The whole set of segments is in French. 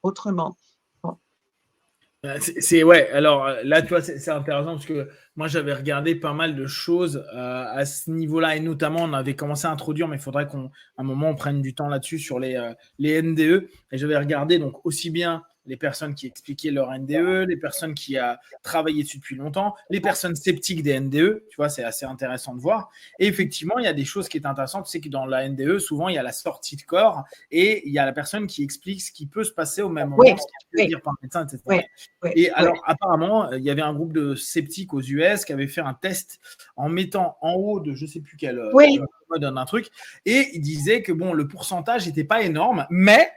autrement. Bon. Ouais, alors là, tu vois, c'est intéressant parce que moi, j'avais regardé pas mal de choses à ce niveau-là et notamment, on avait commencé à introduire, mais il faudrait qu'à un moment, on prenne du temps là-dessus sur les NDE. Et j'avais regardé donc aussi bien les personnes qui expliquaient leur NDE, les personnes qui ont travaillé dessus depuis longtemps, les personnes sceptiques des NDE, tu vois, c'est assez intéressant de voir. Et effectivement, il y a des choses qui sont intéressantes, c'est que dans la NDE, souvent, il y a la sortie de corps et il y a la personne qui explique ce qui peut se passer au même moment, Oui, ce qui peut dire par le médecin, etc. Et alors, apparemment, il y avait un groupe de sceptiques aux US qui avait fait un test en mettant en haut de je ne sais plus quel mode un truc, et il disait que bon, le pourcentage n'était pas énorme, mais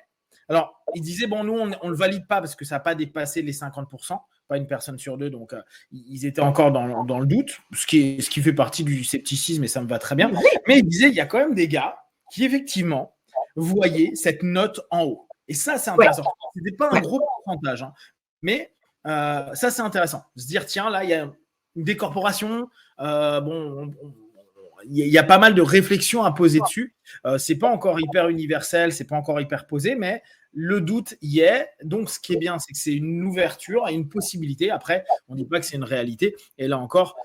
alors, il disait, bon, nous, on ne le valide pas parce que ça n'a pas dépassé les 50%, pas une personne sur deux, donc ils étaient encore dans le doute, ce qui fait partie du scepticisme et ça me va très bien. Mais il disait, il y a quand même des gars qui, effectivement, voyaient cette note en haut. Et ça, c'est intéressant. Ce n'était pas un gros pourcentage, hein, mais ça, c'est intéressant. Se dire, tiens, là, il y a des corporations, il y a pas mal de réflexions à poser dessus. C'est pas encore hyper universel, c'est pas encore hyper posé, mais le doute y est. Donc, ce qui est bien, c'est que c'est une ouverture et une possibilité. Après, on ne dit pas que c'est une réalité. Et là encore,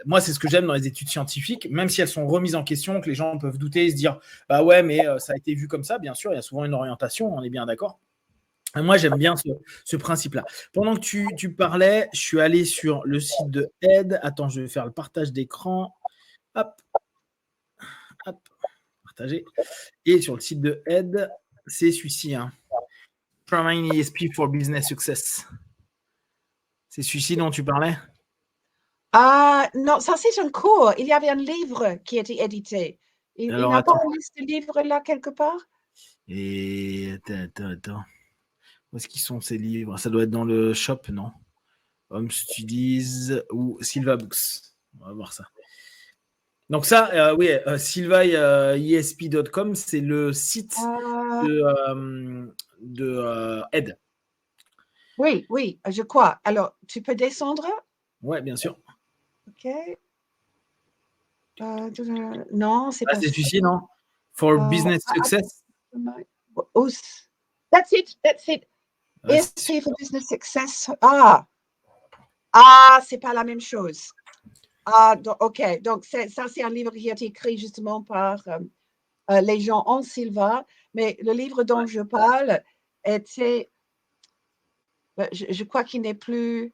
moi, c'est ce que j'aime dans les études scientifiques, même si elles sont remises en question, que les gens peuvent douter et se dire, bah ouais, mais ça a été vu comme ça. Bien sûr, il y a souvent une orientation, on est bien d'accord. Moi, j'aime bien ce principe-là. Pendant que tu parlais, je suis allé sur le site de Aide. Attends, je vais faire le partage d'écran. Hop, partager. Et sur le site de Aide, c'est celui-ci. Prime ESP for Business Success. C'est celui-ci dont tu parlais? Non, ça c'est un cours. Il y avait un livre qui a été édité. Il n'a pas une liste de livres là quelque part? Et attends. Où est-ce qu'ils sont ces livres? Ça doit être dans le shop, non? Home Studies ou Silva Books. On va voir ça. Donc ça, oui, silvaesp.com, c'est le site de Aide. Oui, je crois. Alors, tu peux descendre? Oui, bien sûr. OK. Non, c'est pas c'est celui-ci, non? For Business Success. That's it. ESP for Business Success. C'est pas la même chose. OK. Donc, ça, c'est un livre qui a été écrit justement par les gens en Silva. Mais le livre dont je parle était... Je crois qu'il n'est plus...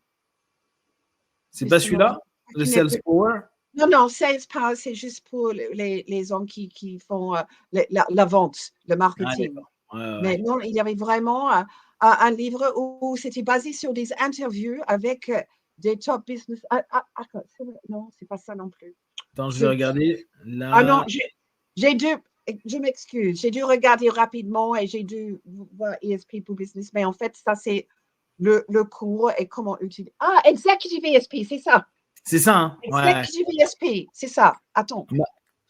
C'est pas celui-là? Le Sales Power? Non, Sales Power, c'est juste pour les hommes qui font la vente, le marketing. Mais non, il y avait vraiment un livre où c'était basé sur des interviews avec des top business. Non, c'est pas ça non plus. Attends, je vais regarder. Là... non, je m'excuse, j'ai dû regarder rapidement et j'ai dû voir ESP pour Business, mais en fait, ça, c'est le cours et comment utiliser. Executive ESP, c'est ça. C'est ça, hein? Executive ESP, c'est ça. Attends.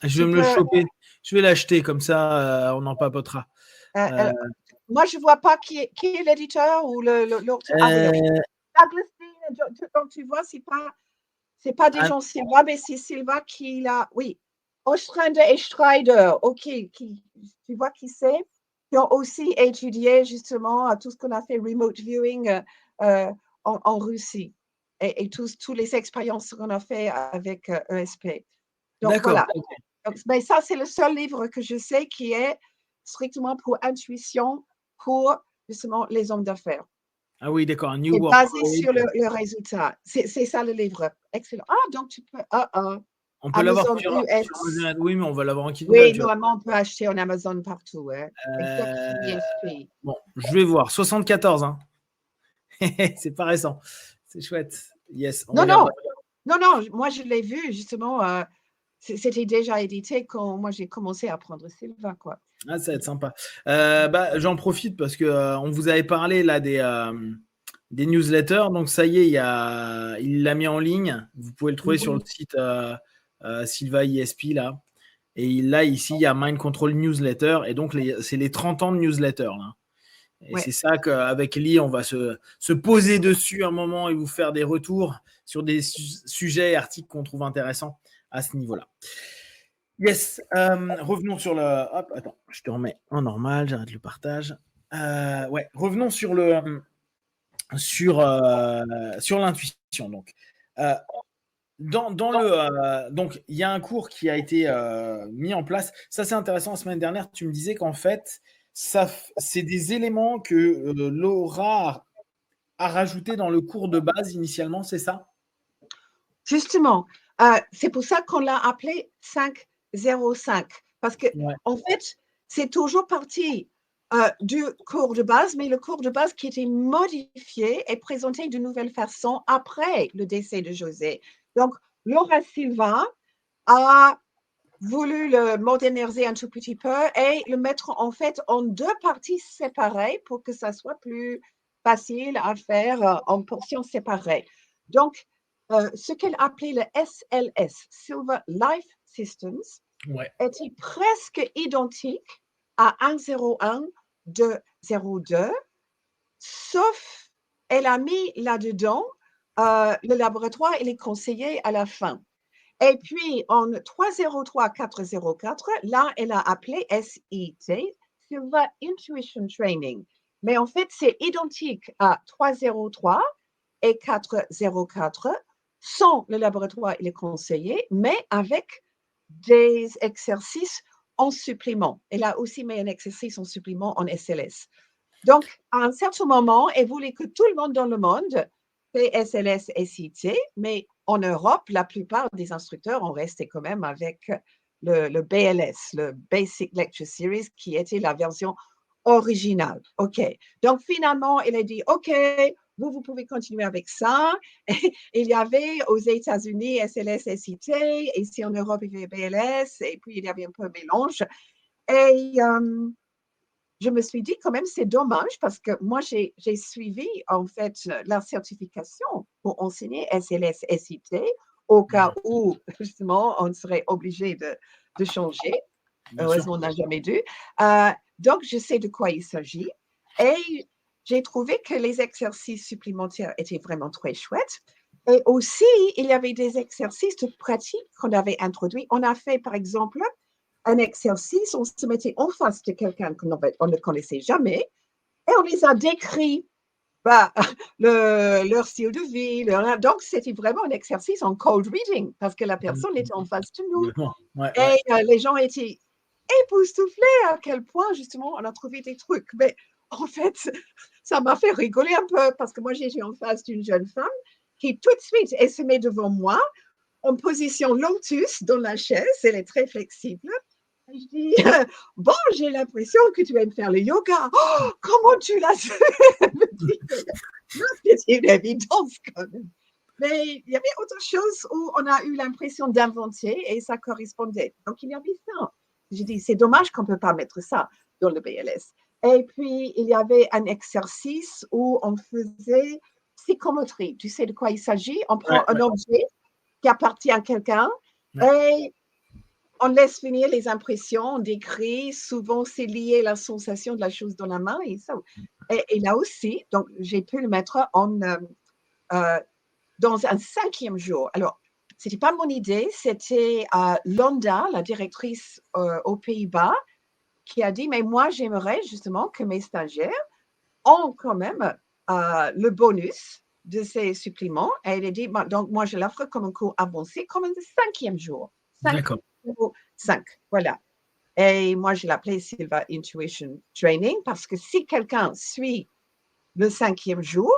Je vais me le choper. Je vais l'acheter, comme ça, on en papotera. Moi, je ne vois pas qui est l'éditeur ou l'autre. Douglas Dean, donc tu vois, c'est pas des gens Silva, mais c'est Silva qui l'a. Oui. Ostrander et Strider, OK, tu vois qui c'est? Qui ont aussi étudié justement tout ce qu'on a fait remote viewing en Russie et toutes les expériences qu'on a fait avec ESP. Donc voilà. Donc, mais ça, c'est le seul livre que je sais qui est strictement pour intuition pour justement les hommes d'affaires. Ah oui, d'accord. C'est basé sur le résultat. C'est ça le livre. Excellent. Donc tu peux. On peut l'avoir sur US. Oui, mais on va l'avoir en Kindle. Oui, normalement, on peut acheter en Amazon partout. Bon, je vais voir. 74, hein. C'est pas récent. C'est chouette. Yes. Non, moi, je l'ai vu, justement. C'était déjà édité quand moi, j'ai commencé à prendre Silva, quoi. Ça va être sympa. J'en profite parce que on vous avait parlé là des newsletters. Donc, ça y est, il l'a mis en ligne. Vous pouvez le trouver sur le site Silva ESP, là. Et là, ici, il y a Mind Control Newsletter. Et donc, c'est les 30 ans de newsletter, là. Et c'est ça qu'avec Lee, on va se poser dessus un moment et vous faire des retours sur des sujets et articles qu'on trouve intéressants à ce niveau-là. Yes. Revenons sur le... Hop, attends, je te remets en normal, j'arrête le partage. revenons sur l'intuition. Donc, donc, il y a un cours qui a été mis en place. Ça, c'est intéressant. La semaine dernière, tu me disais qu'en fait, c'est des éléments que Laura a rajoutés dans le cours de base initialement, c'est ça? Justement, c'est pour ça qu'on l'a appelé 505. Parce que, en fait, c'est toujours parti du cours de base, mais le cours de base qui était modifié et présenté de nouvelle façon après le décès de José. Donc, Laura Silva a voulu le moderniser un tout petit peu et le mettre en fait en deux parties séparées pour que ça soit plus facile à faire en portions séparées. Donc, ce qu'elle appelait le SLS, Silver Life Systems, était presque identique à 101, 202, sauf elle a mis là-dedans le laboratoire et les conseillers à la fin. Et puis, en 303-404, là, elle a appelé SIT, Silver Intuition Training. Mais en fait, c'est identique à 303 et 404, sans le laboratoire et les conseillers, mais avec des exercices en supplément. Elle a aussi mis un exercice en supplément en SLS. Donc, à un certain moment, elle voulait que tout le monde dans le monde fait SLS, SIT, mais en Europe, la plupart des instructeurs ont resté quand même avec le BLS, le Basic Lecture Series, qui était la version originale. OK. Donc, finalement, elle a dit, OK, vous pouvez continuer avec ça. Il y avait aux États-Unis SLS, SIT, et ici en Europe, il y avait BLS, et puis il y avait un peu un mélange. Et je me suis dit quand même, c'est dommage parce que moi, j'ai suivi en fait la certification pour enseigner SLS, SIT au cas où justement on serait obligé de changer. Heureusement, on n'a jamais dû. Donc, je sais de quoi il s'agit et j'ai trouvé que les exercices supplémentaires étaient vraiment très chouettes. Et aussi, il y avait des exercices de pratique qu'on avait introduits. On a fait, par exemple, un exercice, on se mettait en face de quelqu'un qu'on ne connaissait jamais et on les a décrits, leur style de vie. Donc, c'était vraiment un exercice en cold reading parce que la personne était en face de nous. Et les gens étaient époustouflés à quel point, justement, on a trouvé des trucs. Mais en fait, ça m'a fait rigoler un peu parce que moi, j'étais en face d'une jeune femme qui, tout de suite, elle se met devant moi en position lotus dans la chaise. Elle est très flexible. Et je dis, bon, j'ai l'impression que tu aimes faire le yoga. Oh, comment tu l'as su? C'est une évidence quand même. Mais il y avait autre chose où on a eu l'impression d'inventer et ça correspondait. Donc, il y avait ça. J'ai dit, c'est dommage qu'on ne peut pas mettre ça dans le BLS. Et puis, il y avait un exercice où on faisait psychométrie. Tu sais de quoi il s'agit? On prend un objet qui appartient à quelqu'un et on laisse venir les impressions, on décrit, souvent c'est lié à la sensation de la chose dans la main. Et là aussi, donc j'ai pu le mettre dans un 5e jour. Alors, ce n'était pas mon idée, c'était Londa, la directrice aux Pays-Bas, qui a dit, mais moi j'aimerais justement que mes stagiaires ont quand même le bonus de ces suppléments. Et elle a dit, donc moi je l'offre comme un cours avancé, comme un 5e jour. D'accord. 5, voilà. Et moi, je l'appelais Silver Intuition Training parce que si quelqu'un suit le 5e jour,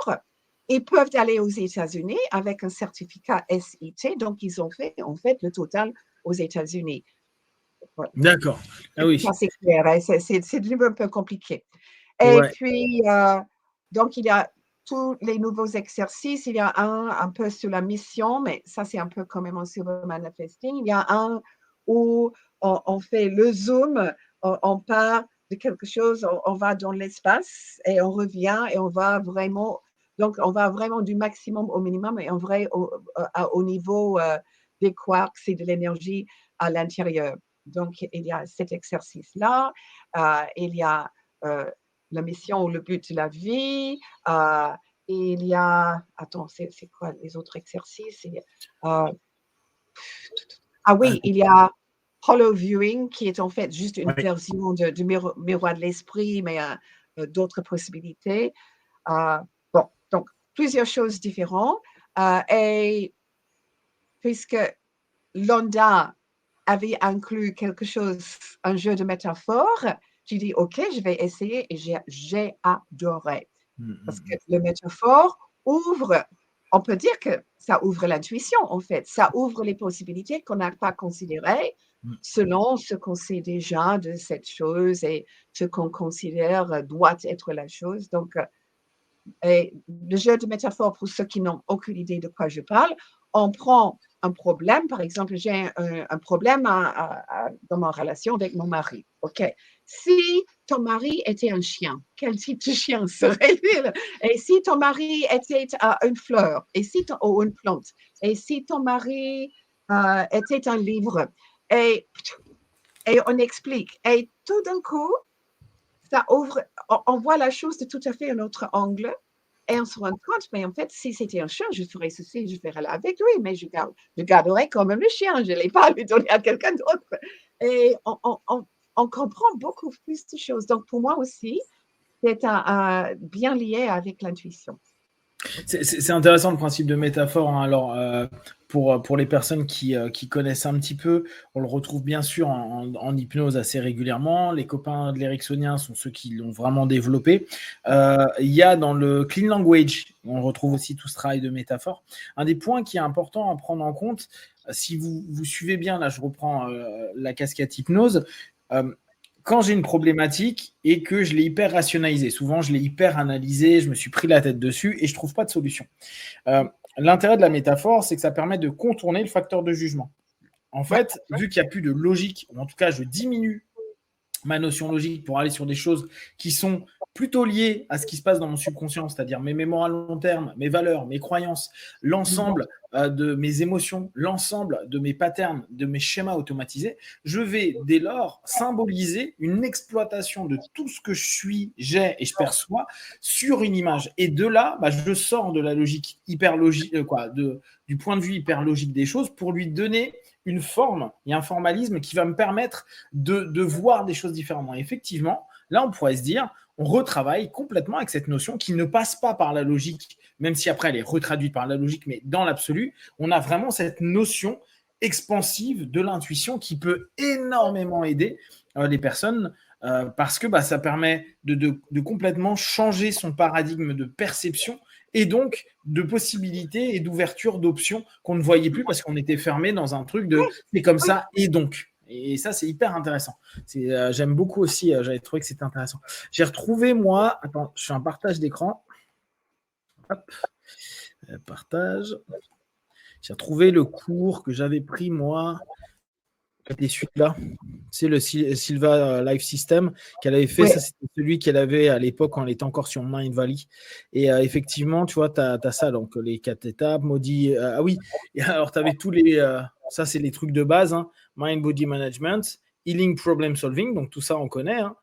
ils peuvent aller aux États-Unis avec un certificat SIT. Donc, ils ont fait, en fait, le total aux États-Unis. Voilà. D'accord. Ah oui. C'est clair, hein? C'est devenu un peu compliqué. Et puis, donc, il y a tous les nouveaux exercices. Il y a un peu sur la mission, mais ça, c'est un peu quand même en Silver Manifesting. Il y a un où on fait le zoom, on part de quelque chose, on va dans l'espace et on revient et on va vraiment, donc on va vraiment du maximum au minimum et en vrai au niveau des quarks et de l'énergie à l'intérieur. Donc, il y a cet exercice-là, il y a la mission ou le but de la vie, il y a, attends, c'est quoi les autres exercices? Il y a Hollow Viewing, qui est en fait juste une version du miroir de l'esprit, mais d'autres possibilités. Donc, plusieurs choses différentes. Et puisque Londa avait inclus quelque chose, un jeu de métaphores, j'ai dit, OK, je vais essayer et j'ai adoré. Parce que le métaphore ouvre, on peut dire que ça ouvre l'intuition, en fait. Ça ouvre les possibilités qu'on n'a pas considérées selon ce qu'on sait déjà de cette chose et ce qu'on considère doit être la chose. Donc, et le jeu de métaphores, pour ceux qui n'ont aucune idée de quoi je parle, on prend un problème, par exemple, j'ai un problème dans ma relation avec mon mari. OK. Si ton mari était un chien, quel type de chien serait-il? Et si ton mari était une fleur, ou une plante, et si ton mari était un livre, et on explique. Et tout d'un coup, ça ouvre, on voit la chose de tout à fait un autre angle. Et on se rend compte, mais en fait, si c'était un chien, je ferais ceci, je ferais là avec lui, mais je garderais quand même le chien, je ne l'ai pas à lui donner à quelqu'un d'autre. Et on comprend beaucoup plus de choses. Donc, pour moi aussi, c'est bien lié avec l'intuition. C'est intéressant le principe de métaphore. Hein. Alors, pour les personnes qui connaissent un petit peu, on le retrouve bien sûr en hypnose assez régulièrement. Les copains de l'éricksonien sont ceux qui l'ont vraiment développé. Il y a dans le clean language, on retrouve aussi tout ce travail de métaphore. Un des points qui est important à prendre en compte, si vous suivez bien, là je reprends la casquette hypnose, quand j'ai une problématique et que je l'ai hyper rationalisée, souvent je l'ai hyper analysée, je me suis pris la tête dessus et je ne trouve pas de solution. L'intérêt de la métaphore, c'est que ça permet de contourner le facteur de jugement. En fait, vu qu'il n'y a plus de logique, ou en tout cas je diminue ma notion logique pour aller sur des choses qui sont plutôt liées à ce qui se passe dans mon subconscient, c'est-à-dire mes mémoires à long terme, mes valeurs, mes croyances, l'ensemble de mes émotions, l'ensemble de mes patterns, de mes schémas automatisés, je vais dès lors symboliser une exploitation de tout ce que je suis, j'ai et je perçois sur une image. Et de là, je sors de la logique hyper logique, du point de vue hyper logique des choses pour lui donner une forme et un formalisme qui va me permettre de voir des choses différemment. Et effectivement, là, on pourrait se dire, on retravaille complètement avec cette notion qui ne passe pas par la logique, même si après elle est retraduite par la logique, mais dans l'absolu, on a vraiment cette notion expansive de l'intuition qui peut énormément aider les personnes parce que ça permet de complètement changer son paradigme de perception et donc de possibilités et d'ouverture d'options qu'on ne voyait plus parce qu'on était fermé dans un truc de c'est comme ça et donc. Et ça, c'est hyper intéressant. J'aime beaucoup aussi, j'avais trouvé que c'était intéressant. J'ai retrouvé, moi, attends, je fais un partage d'écran. Hop, partage. J'ai retrouvé le cours que j'avais pris, moi. C'était celui-là. C'est le Silva Life System qu'elle avait fait. Ça, c'était celui qu'elle avait à l'époque quand elle était encore sur Mind Valley. Et effectivement, tu vois, tu as ça, donc les 4 étapes, maudit. Ah oui, et alors tu avais tous les. Ça, c'est les trucs de base. Hein. Mind Body Management, Healing Problem Solving, donc tout ça, on connaît. Hein.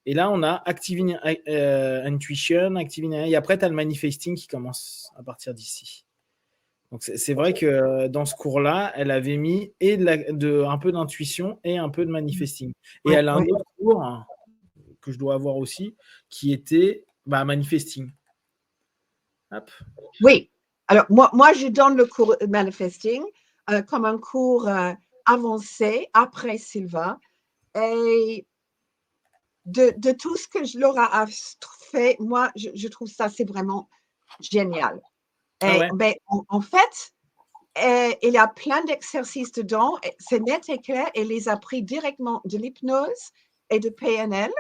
Et là, on a Activing Intuition, Activing. Et après, tu as le Manifesting qui commence à partir d'ici. Donc, c'est vrai que dans ce cours-là, elle avait mis un peu d'intuition et un peu de manifesting. Et elle a un autre cours que je dois avoir aussi qui était manifesting. Hop. Oui. Alors, moi, je donne le cours manifesting comme un cours avancé après Silva. Et de tout ce que Laura a fait, moi, je trouve ça, c'est vraiment génial. Et, en fait, il y a plein d'exercices dedans. C'est net et clair. Elle les a pris directement de l'hypnose et de PNL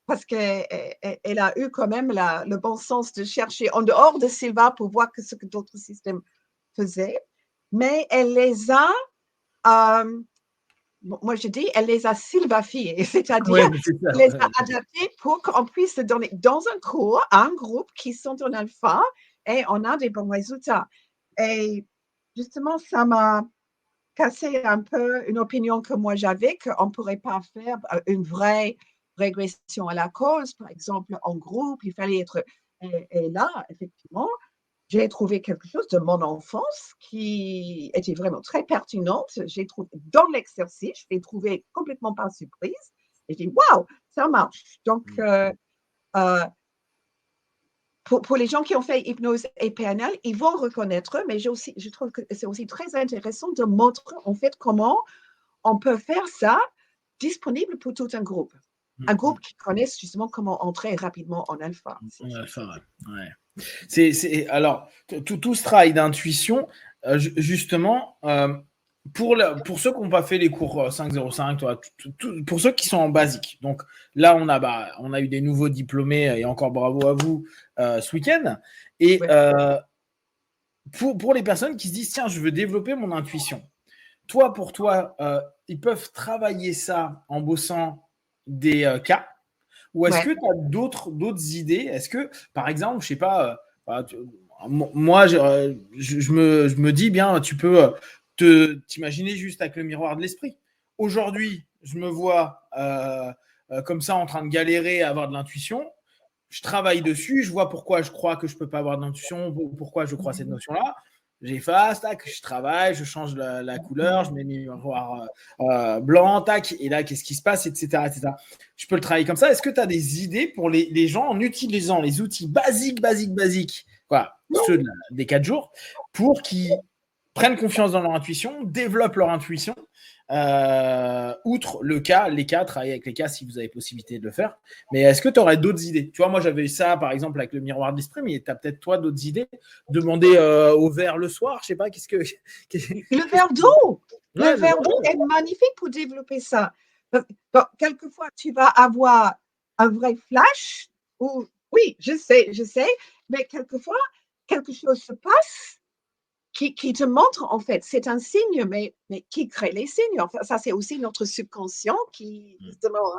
parce qu'elle a eu quand même le bon sens de chercher en dehors de Silva pour voir ce que d'autres systèmes faisaient. Mais elle les a, moi je dis, elle les a sylvafiés, c'est-à-dire elle les a adaptés pour qu'on puisse donner dans un cours à un groupe qui sont en alpha et on a des bons résultats. Et justement, ça m'a cassé un peu une opinion que moi j'avais qu'on ne pourrait pas faire une vraie régression à la cause, par exemple en groupe, il fallait être… Et là, effectivement, j'ai trouvé quelque chose de mon enfance qui était vraiment très pertinente. J'ai trouvé dans l'exercice, je l'ai trouvé complètement par surprise. Et j'ai dit, waouh, ça marche. Donc, pour les gens qui ont fait hypnose et PNL, ils vont reconnaître, mais je trouve que c'est aussi très intéressant de montrer en fait comment on peut faire ça disponible pour tout un groupe. Un groupe qui connaisse justement comment entrer rapidement en alpha. Ouais. Alors, tout ce travail d'intuition, justement, pour ceux qui n'ont pas fait les cours 505, pour ceux qui sont en basique. Donc là, on a eu des nouveaux diplômés, et encore bravo à vous ce week-end. Et pour les personnes qui se disent, tiens, je veux développer mon intuition. Pour toi, ils peuvent travailler ça en bossant des cas. Ou est-ce que tu as d'autres idées? Est-ce que, par exemple, je sais pas, moi, je me dis bien, tu peux t'imaginer juste avec le miroir de l'esprit. Aujourd'hui, je me vois comme ça en train de galérer à avoir de l'intuition. Je travaille dessus, je vois pourquoi je crois que je ne peux pas avoir d'intuition, pourquoi je crois cette notion-là. J'efface, tac, je travaille, je change la couleur, je mets mes miroirs blancs, tac, et là, qu'est-ce qui se passe, etc., etc. Je peux le travailler comme ça. Est-ce que tu as des idées pour les gens en utilisant les outils basiques, voilà, ceux des 4 jours, pour qu'ils prennent confiance dans leur intuition, développent leur intuition, outre les cas, travailler avec les cas si vous avez possibilité de le faire. Mais est-ce que tu aurais d'autres idées? Tu vois, moi, j'avais ça, par exemple, avec le miroir de l'esprit, mais tu as peut-être, toi, d'autres idées? Demander au verre le soir, je sais pas, qu'est-ce que… Le verre d'eau! Le verre d'eau est magnifique pour développer ça. Donc, quelquefois, tu vas avoir un vrai flash, ou oui, je sais, mais quelquefois, quelque chose se passe qui te montre, en fait, c'est un signe, mais qui crée les signes? Enfin, ça, c'est aussi notre subconscient qui, justement,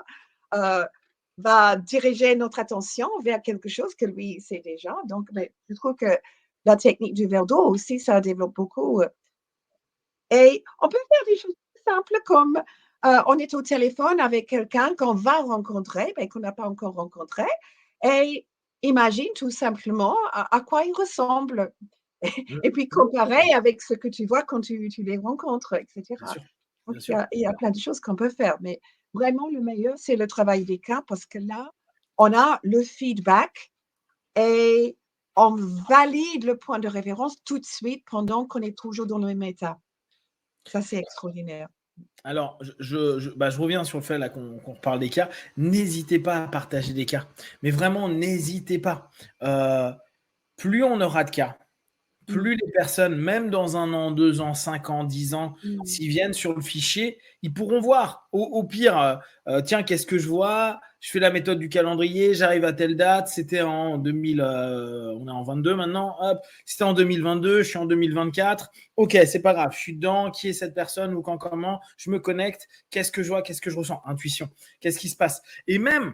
va diriger notre attention vers quelque chose que lui sait déjà. Donc, mais je trouve que la technique du verre d'eau aussi, ça développe beaucoup. Et on peut faire des choses simples comme on est au téléphone avec quelqu'un qu'on va rencontrer, mais qu'on n'a pas encore rencontré, et imagine tout simplement à quoi il ressemble. Et puis comparer avec ce que tu vois quand tu les rencontres, etc. Donc, il y a plein de choses qu'on peut faire. Mais vraiment, le meilleur, c'est le travail des cas parce que là, on a le feedback et on valide le point de référence tout de suite pendant qu'on est toujours dans le même état. Ça, c'est extraordinaire. Alors, je reviens sur le fait là qu'on reparle des cas. N'hésitez pas à partager des cas. Mais vraiment, n'hésitez pas. Plus on aura de cas, plus les personnes, même dans 1 an, 2 ans, 5 ans, 10 ans, s'ils viennent sur le fichier, ils pourront voir. Au pire, tiens, qu'est-ce que je vois? Je fais la méthode du calendrier, j'arrive à telle date, c'était en 2000, on est en 22 maintenant, hop, c'était en 2022, je suis en 2024. Ok, c'est pas grave, je suis dedans, qui est cette personne ou quand, comment, je me connecte, qu'est-ce que je vois, qu'est-ce que je ressens? Intuition, qu'est-ce qui se passe? Et même…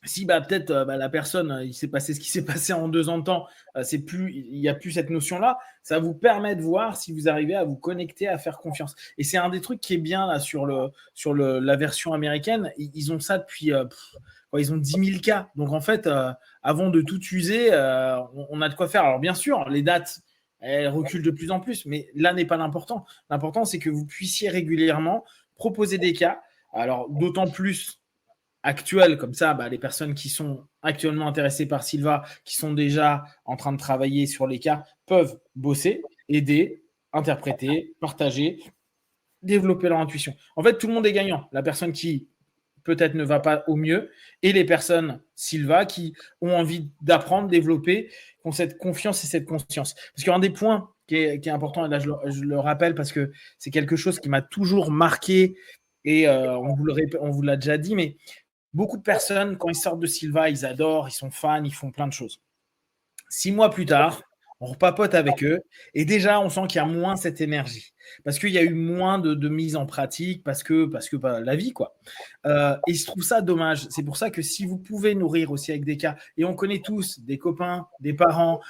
si peut-être la personne, il s'est passé ce qui s'est passé en 2 ans de temps, il n'y a plus cette notion-là, ça vous permet de voir si vous arrivez à vous connecter, à faire confiance. Et c'est un des trucs qui est bien là sur la version américaine. Ils ont ça depuis, ils ont 10 000 cas. Donc en fait, avant de tout user, on a de quoi faire. Alors bien sûr, les dates, elles reculent de plus en plus, mais là n'est pas l'important. L'important, c'est que vous puissiez régulièrement proposer des cas. Alors d'autant plus actuelles, comme ça, les personnes qui sont actuellement intéressées par Sylva, qui sont déjà en train de travailler sur les cas, peuvent bosser, aider, interpréter, partager, développer leur intuition. En fait, tout le monde est gagnant. La personne qui peut-être ne va pas au mieux et les personnes, Sylva, qui ont envie d'apprendre, développer, qui ont cette confiance et cette conscience. Parce qu'un des points qui est important, et là je le rappelle parce que c'est quelque chose qui m'a toujours marqué et on vous l'a déjà dit, mais beaucoup de personnes, quand ils sortent de Sylva, ils adorent, ils sont fans, ils font plein de choses. 6 mois plus tard, on repapote avec eux et déjà, on sent qu'il y a moins cette énergie parce qu'il y a eu moins de mise en pratique parce que la vie, quoi. Et je trouve ça dommage. C'est pour ça que si vous pouvez nourrir aussi avec des cas, et on connaît tous des copains, des parents,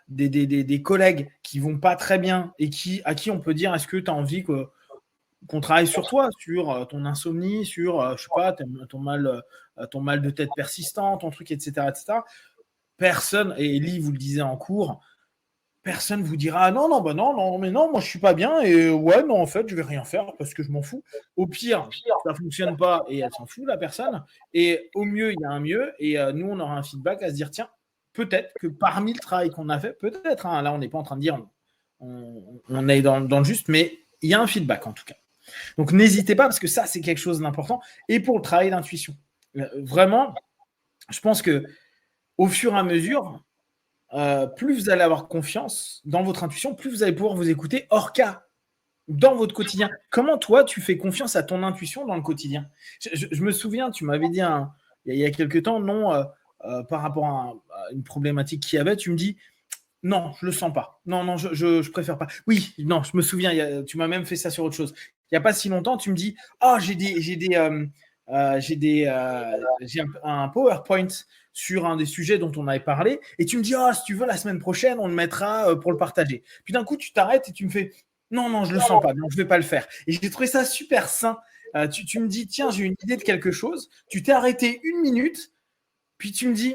des collègues qui vont pas très bien et à qui on peut dire, est-ce que tu as envie qu'on travaille sur toi, sur ton insomnie, sur, je sais pas, ton mal de tête persistant, ton truc, etc., etc. Personne, et Ellie vous le disait en cours, personne vous dira non, mais non, moi je suis pas bien et ouais, non, en fait, je vais rien faire parce que je m'en fous. Au pire, ça fonctionne pas et elle s'en fout, la personne. Et au mieux, il y a un mieux et nous, on aura un feedback à se dire tiens, peut-être que parmi le travail qu'on a fait, peut-être, là, on n'est pas en train de dire on est dans le juste, mais il y a un feedback en tout cas. Donc n'hésitez pas parce que ça, c'est quelque chose d'important. Et pour le travail d'intuition, vraiment, je pense que au fur et à mesure, plus vous allez avoir confiance dans votre intuition, plus vous allez pouvoir vous écouter hors cas, dans votre quotidien. Comment toi, tu fais confiance à ton intuition dans le quotidien? Je me souviens, tu m'avais dit il y a quelques temps, non, par rapport à une problématique qu'il y avait, tu me dis, non, je le sens pas. Non, je préfère pas. Oui, non, je me souviens, tu m'as même fait ça sur autre chose. Il n'y a pas si longtemps, tu me dis, oh, j'ai un PowerPoint sur un des sujets dont on avait parlé, et tu me dis, oh, si tu veux, la semaine prochaine, on le mettra pour le partager. Puis d'un coup, tu t'arrêtes et tu me fais, non, je le sens pas, non, je vais pas le faire. Et j'ai trouvé ça super sain. Tu me dis, tiens, j'ai une idée de quelque chose. Tu t'es arrêté 1 minute, puis tu me dis,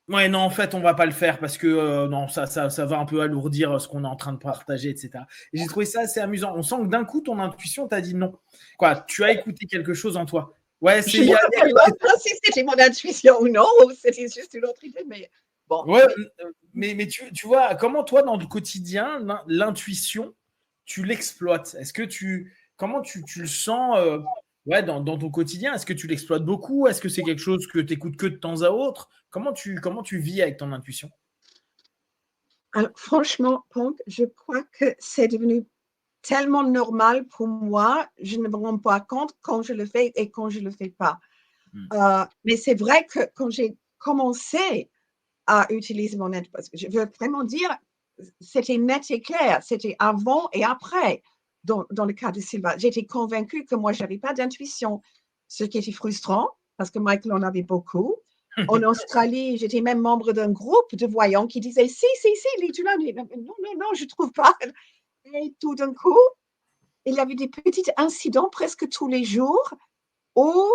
ouais, non, en fait, on va pas le faire parce que non, ça va un peu alourdir ce qu'on est en train de partager, etc. Et j'ai trouvé ça assez amusant. On sent que d'un coup, ton intuition t'a dit non. Quoi, tu as écouté quelque chose en toi. Ouais, je ne sais pas si c'était mon intuition ou non, ou c'était juste une autre idée, mais bon. Ouais, mais tu vois, comment toi, dans le quotidien, l'intuition, tu l'exploites? Comment tu le sens ouais, dans ton quotidien? Est-ce que tu l'exploites beaucoup? Est-ce que c'est quelque chose que tu écoutes que de temps à autre? Comment tu vis avec ton intuition? Alors, franchement, Ponk, je crois que c'est devenu tellement normal pour moi, je ne me rends pas compte quand je le fais et quand je ne le fais pas. Mais c'est vrai que quand j'ai commencé à utiliser mon net, parce que je veux vraiment dire, c'était net et clair, c'était avant et après. Dans le cas de Sylvain, j'étais convaincue que moi, je n'avais pas d'intuition, ce qui était frustrant, parce que Michael en avait beaucoup. En Australie, j'étais même membre d'un groupe de voyants qui disaient si, lis-tu là? Non, je ne trouve pas. Et tout d'un coup, il y avait des petits incidents presque tous les jours où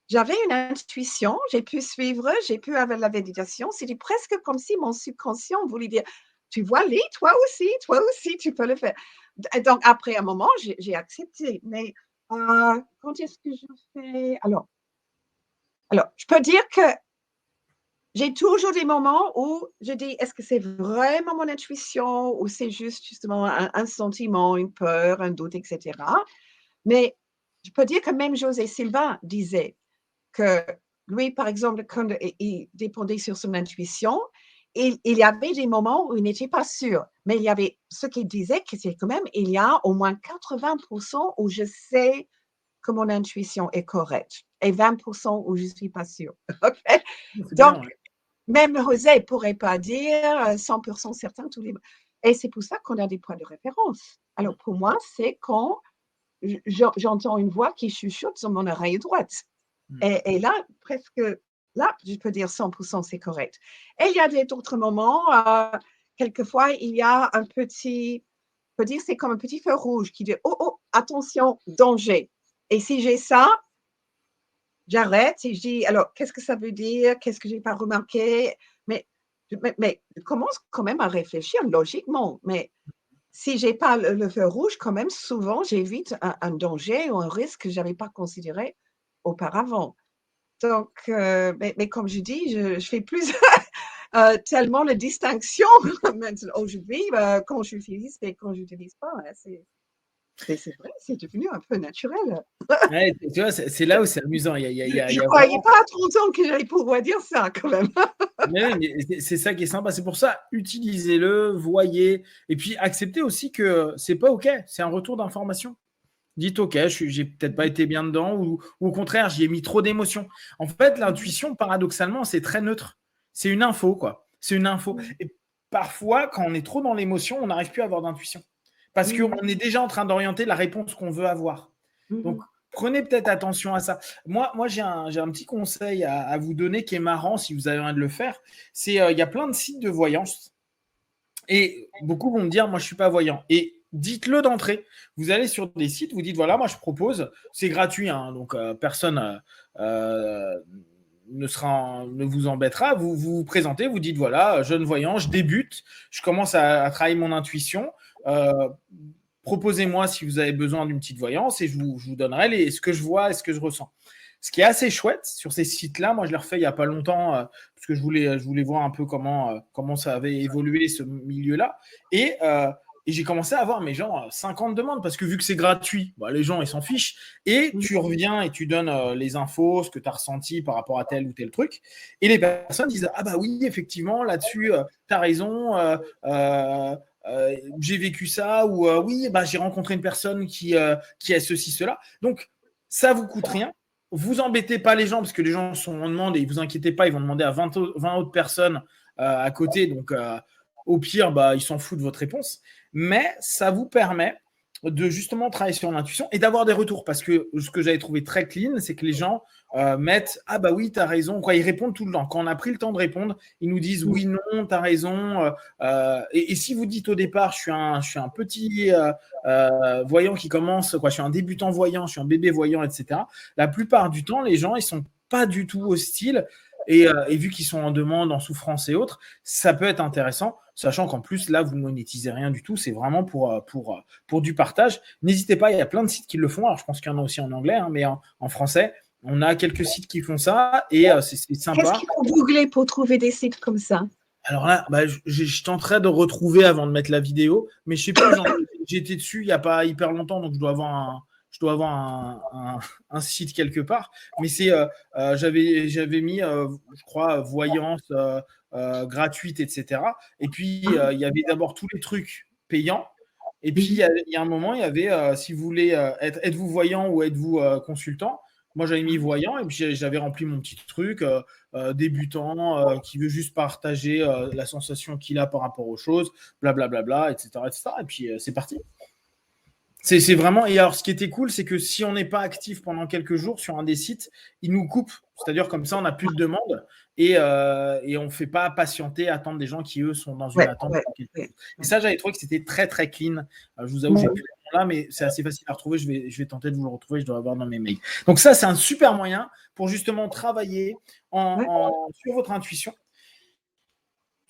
j'avais une intuition, j'ai pu suivre, j'ai pu avoir la méditation. C'était presque comme si mon subconscient voulait dire, tu vois, lis, toi aussi, tu peux le faire. Donc, après un moment, j'ai accepté. Mais quand est-ce que je fais alors, je peux dire que j'ai toujours des moments où je dis, est-ce que c'est vraiment mon intuition ou c'est juste justement un sentiment, une peur, un doute, etc. Mais je peux dire que même José Silva disait que lui, par exemple, quand il dépendait sur son intuition, il y avait des moments où il n'était pas sûr. Mais il y avait ce qu'il disait, que c'est quand même, il y a au moins 80% où je sais que mon intuition est correcte et 20% où je ne suis pas sûre. Okay? Donc, Bien, ouais. même José ne pourrait pas dire 100% certain tous les mots. Et c'est pour ça qu'on a des points de référence. Alors, pour moi, c'est quand j'entends une voix qui chuchote sur mon oreille droite. Et là, presque, là, je peux dire 100%, c'est correct. Et il y a d'autres moments, quelquefois, il y a un petit, je peux dire, c'est comme un petit feu rouge qui dit, oh, attention, danger. Et si j'ai ça, j'arrête et je dis, alors, qu'est-ce que ça veut dire? Qu'est-ce que je n'ai pas remarqué? Mais je commence quand même à réfléchir logiquement. Mais si je n'ai pas le feu rouge, quand même, souvent, j'évite un danger ou un risque que je n'avais pas considéré auparavant. Donc, mais comme je dis, je fais plus tellement la distinction maintenant aujourd'hui quand j'utilise et quand je n'utilise pas. C'est vrai, c'est devenu un peu naturel. Ouais, tu vois, c'est là où c'est amusant. Il y Je ne a croyais vraiment... pas à 30 ans que j'allais pouvoir dire ça quand même. Mais c'est ça qui est sympa. C'est pour ça, utilisez-le, voyez, et puis acceptez aussi que c'est pas OK. C'est un retour d'information. Dites OK, j'ai peut-être pas été bien dedans, ou au contraire, j'y ai mis trop d'émotions. En fait, l'intuition, paradoxalement, c'est très neutre. C'est une info, quoi. C'est une info. Et parfois, quand on est trop dans l'émotion, on n'arrive plus à avoir d'intuition. Parce qu'on est déjà en train d'orienter la réponse qu'on veut avoir. Donc, prenez peut-être attention à ça. Moi j'ai un petit conseil à vous donner qui est marrant si vous avez envie de le faire. C'est il y a plein de sites de voyance et beaucoup vont me dire moi je suis pas voyant. Et dites-le d'entrée. Vous allez sur des sites, vous dites voilà moi je propose, c'est gratuit, hein, donc personne ne vous embêtera. Vous vous présentez, vous dites voilà, jeune voyant, je débute, je commence à travailler mon intuition. Proposez-moi si vous avez besoin d'une petite voyance et je vous donnerai ce que je vois et ce que je ressens. Ce qui est assez chouette sur ces sites-là, moi je l'ai refait il n'y a pas longtemps parce que je voulais voir un peu comment ça avait évolué ce milieu-là. Et j'ai commencé à avoir mes gens 50 demandes parce que vu que c'est gratuit, les gens ils s'en fichent. Et tu reviens et tu donnes les infos, ce que tu as ressenti par rapport à tel ou tel truc. Et les personnes disent ah bah oui, effectivement, là-dessus, tu as raison. J'ai vécu ça ou oui, j'ai rencontré une personne qui a ceci, cela. Donc, ça vous coûte rien. Vous embêtez pas les gens parce que les gens sont en demande et vous inquiétez pas, ils vont demander à 20 autres personnes à côté. Donc, au pire, ils s'en foutent de votre réponse. Mais ça vous permet de justement travailler sur l'intuition et d'avoir des retours. Parce que ce que j'avais trouvé très clean, c'est que les gens mettent « Ah bah oui, tu as raison ». Ils répondent tout le temps. Quand on a pris le temps de répondre, ils nous disent « Oui, non, tu as raison ». Et si vous dites au départ « Je suis un petit voyant qui commence, je suis un débutant voyant, je suis un bébé voyant, etc. » La plupart du temps, les gens, ils sont pas du tout hostiles. Et vu qu'ils sont en demande, en souffrance et autres, ça peut être intéressant, sachant qu'en plus, là, vous ne monétisez rien du tout. C'est vraiment pour du partage. N'hésitez pas, il y a plein de sites qui le font. Alors, je pense qu'il y en a aussi en anglais, mais en français, on a quelques sites qui font ça et c'est sympa. Qu'est-ce qu'il faut googler pour trouver des sites comme ça? Alors là, je tenterai de retrouver avant de mettre la vidéo, mais je sais plus, j'étais dessus il n'y a pas hyper longtemps, donc je dois avoir un site quelque part. Mais j'avais mis, je crois, voyance gratuite, etc. Et puis, il y avait d'abord tous les trucs payants. Et puis, il y a un moment, il y avait, si vous voulez, êtes-vous voyant ou êtes-vous consultant? Moi, j'avais mis voyant et puis j'avais rempli mon petit truc, débutant, qui veut juste partager la sensation qu'il a par rapport aux choses, blablabla, etc., etc. Et puis, c'est parti. C'est vraiment. Et alors, ce qui était cool, c'est que si on n'est pas actif pendant quelques jours sur un des sites, ils nous coupent. C'est-à-dire, comme ça, on n'a plus de demandes et on ne fait pas patienter, attendre des gens qui, eux, sont dans une attente. Et ça, j'avais trouvé que c'était très, très clean. Je vous avoue, j'ai plus le nom là, mais c'est assez facile à retrouver. Je vais tenter de vous le retrouver. Je dois l'avoir dans mes mails. Donc, ça, c'est un super moyen pour justement travailler sur votre intuition.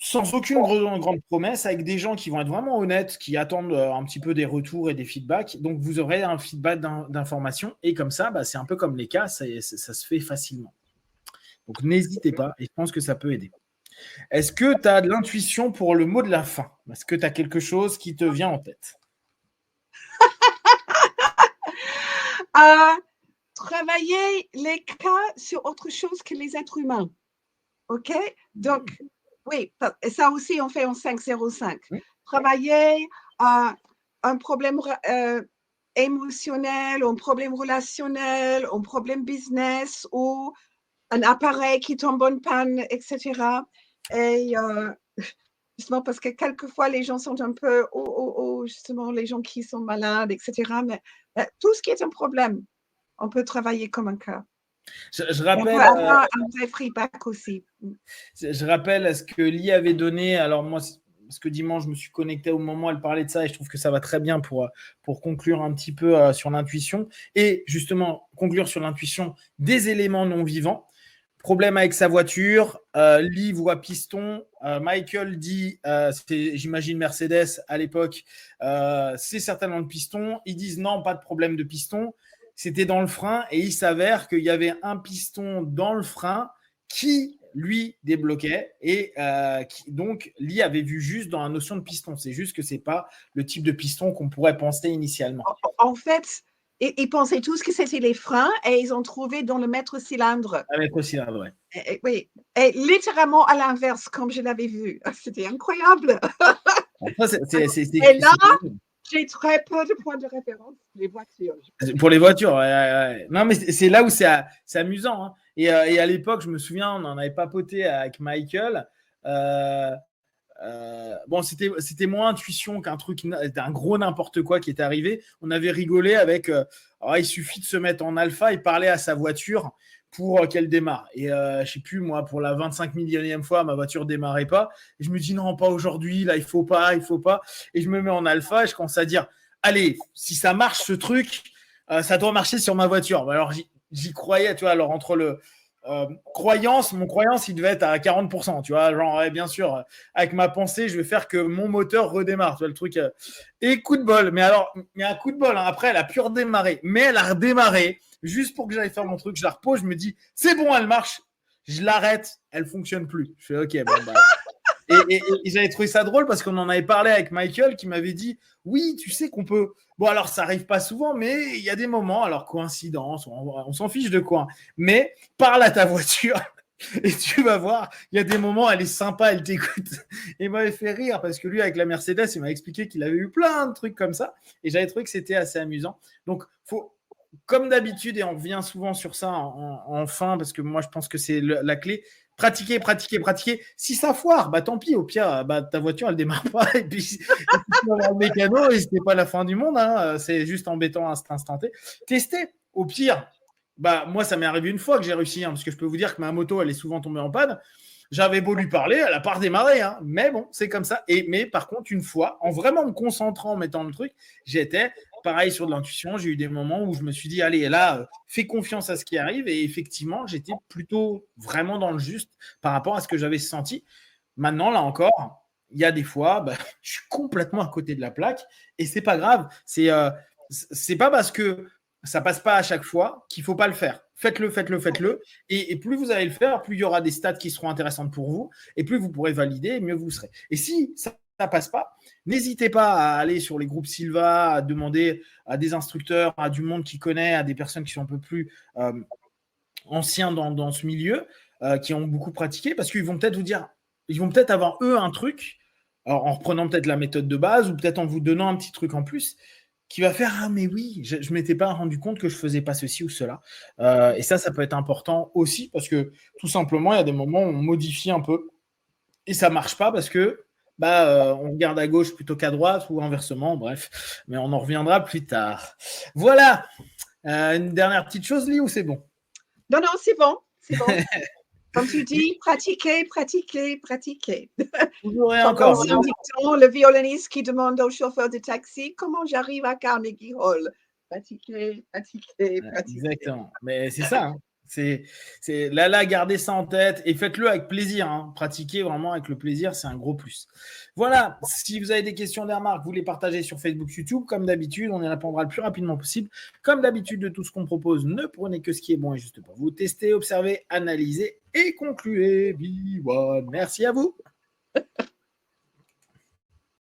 Sans aucune grande promesse, avec des gens qui vont être vraiment honnêtes, qui attendent un petit peu des retours et des feedbacks. Donc, vous aurez un feedback d'information. Et comme ça, c'est un peu comme les cas, ça se fait facilement. Donc, n'hésitez pas. Et je pense que ça peut aider. Est-ce que tu as de l'intuition pour le mot de la fin? Est-ce que tu as quelque chose qui te vient en tête? Travailler les cas sur autre chose que les êtres humains. OK? Donc, oui, ça aussi, on fait en 505. Travailler un problème émotionnel, un problème relationnel, un problème business ou un appareil qui tombe en panne, etc. Et justement, parce que quelquefois, les gens sont un peu, justement, les gens qui sont malades, etc. Mais tout ce qui est un problème, on peut travailler comme un cas. Je rappelle, on peut avoir un vrai feedback aussi. Je rappelle ce que Lee avait donné. Alors moi, parce que dimanche, je me suis connecté au moment où elle parlait de ça et je trouve que ça va très bien pour conclure un petit peu sur l'intuition et justement conclure sur l'intuition des éléments non vivants. Problème avec sa voiture, Lee voit piston, Michael dit, j'imagine Mercedes à l'époque, c'est certainement le piston. Ils disent non, pas de problème de piston. C'était dans le frein et il s'avère qu'il y avait un piston dans le frein qui, lui, débloquait et donc, Lee avait vu juste dans la notion de piston. C'est juste que ce n'est pas le type de piston qu'on pourrait penser initialement. En fait, ils pensaient tous que c'était les freins et ils ont trouvé dans le maître-cylindre. Le maître-cylindre, oui. Oui, et littéralement à l'inverse, comme je l'avais vu. C'était incroyable. Et là, j'ai très peu de points de référence pour les voitures. Pour les voitures, ouais. Non, mais c'est là où c'est amusant. Hein. Et à l'époque, je me souviens, on en avait papoté avec Michael. Bon, c'était moins intuition qu'un truc, un gros n'importe quoi qui était arrivé. On avait rigolé avec. Il suffit de se mettre en alpha et parler à sa voiture pour qu'elle démarre. Et je sais plus, moi, pour la 25 millionième fois, ma voiture démarrait pas. Et je me dis non, pas aujourd'hui, là, il faut pas. Et je me mets en alpha et je commence à dire, allez, si ça marche ce truc, ça doit marcher sur ma voiture. Alors j'y croyais, tu vois. Alors entre croyance, mon croyance, il devait être à 40%, tu vois, genre, ouais, bien sûr, avec ma pensée, je vais faire que mon moteur redémarre, tu vois, le truc. Et coup de bol, mais alors, il y a un coup de bol, hein, après, elle a pu redémarrer, mais elle a redémarré, juste pour que j'aille faire mon truc, je la repose, je me dis, c'est bon, elle marche, je l'arrête, elle fonctionne plus. Je fais, ok, bon, bah. Et j'avais trouvé ça drôle parce qu'on en avait parlé avec Michael qui m'avait dit oui, tu sais qu'on peut. Bon, alors ça arrive pas souvent, mais il y a des moments, alors coïncidence, on s'en fiche de quoi, mais parle à ta voiture et tu vas voir, il y a des moments, elle est sympa, elle t'écoute. Et il m'avait fait rire parce que lui, avec la Mercedes, il m'a expliqué qu'il avait eu plein de trucs comme ça et j'avais trouvé que c'était assez amusant. Donc, faut. Comme d'habitude, et on revient souvent sur ça en fin, parce que moi je pense que c'est la clé, pratiquer, pratiquer, pratiquer. Si ça foire, bah tant pis, au pire, bah, ta voiture elle démarre pas et puis tu vas avoir le mécano et c'était pas la fin du monde, hein, c'est juste embêtant à cet instant T. Tester, au pire, bah moi ça m'est arrivé une fois que j'ai réussi, hein, parce que je peux vous dire que ma moto elle est souvent tombée en panne. J'avais beau lui parler, elle n'a pas redémarré, hein, mais bon, c'est comme ça. Mais par contre, une fois, en vraiment me concentrant, en mettant le truc, j'étais pareil sur de l'intuition. J'ai eu des moments où je me suis dit, allez, là, fais confiance à ce qui arrive. Et effectivement, j'étais plutôt vraiment dans le juste par rapport à ce que j'avais senti. Maintenant, là encore, il y a des fois, bah, je suis complètement à côté de la plaque et c'est pas grave. C'est pas parce que ça passe pas à chaque fois qu'il faut pas le faire. Faites-le, faites-le, faites-le. Et plus vous allez le faire, plus il y aura des stats qui seront intéressantes pour vous et plus vous pourrez valider et mieux vous serez. Et si ça passe pas, n'hésitez pas à aller sur les groupes Silva, à demander à des instructeurs, à du monde qui connaît, à des personnes qui sont un peu plus anciens dans ce milieu, qui ont beaucoup pratiqué, parce qu'ils vont peut-être vous dire, ils vont peut-être avoir eux un truc, alors en reprenant peut-être la méthode de base ou peut-être en vous donnant un petit truc en plus qui va faire ah mais oui, je ne m'étais pas rendu compte que je faisais pas ceci ou cela. Et ça peut être important aussi parce que tout simplement il y a des moments où on modifie un peu et ça marche pas parce que on regarde à gauche plutôt qu'à droite ou inversement, bref, mais on en reviendra plus tard. Voilà. Une dernière petite chose, Lee, ou c'est bon? Non, c'est bon, c'est bon. Comme tu dis, pratiquer, pratiquer, pratiquer. Toujours et encore. Le violoniste qui demande au chauffeur de taxi comment j'arrive à Carnegie Hall. Pratiquer, pratiquer, pratiquer. Exactement. Mais c'est ça. Hein. C'est là, gardez ça en tête et faites-le avec plaisir. Hein. Pratiquez vraiment avec le plaisir, c'est un gros plus. Voilà. Si vous avez des questions, des remarques, vous les partagez sur Facebook, YouTube. Comme d'habitude, on y répondra le plus rapidement possible. Comme d'habitude, de tout ce qu'on propose, ne prenez que ce qui est bon et juste pour vous. Testez, observez, analysez et concluez. Be one. Merci à vous.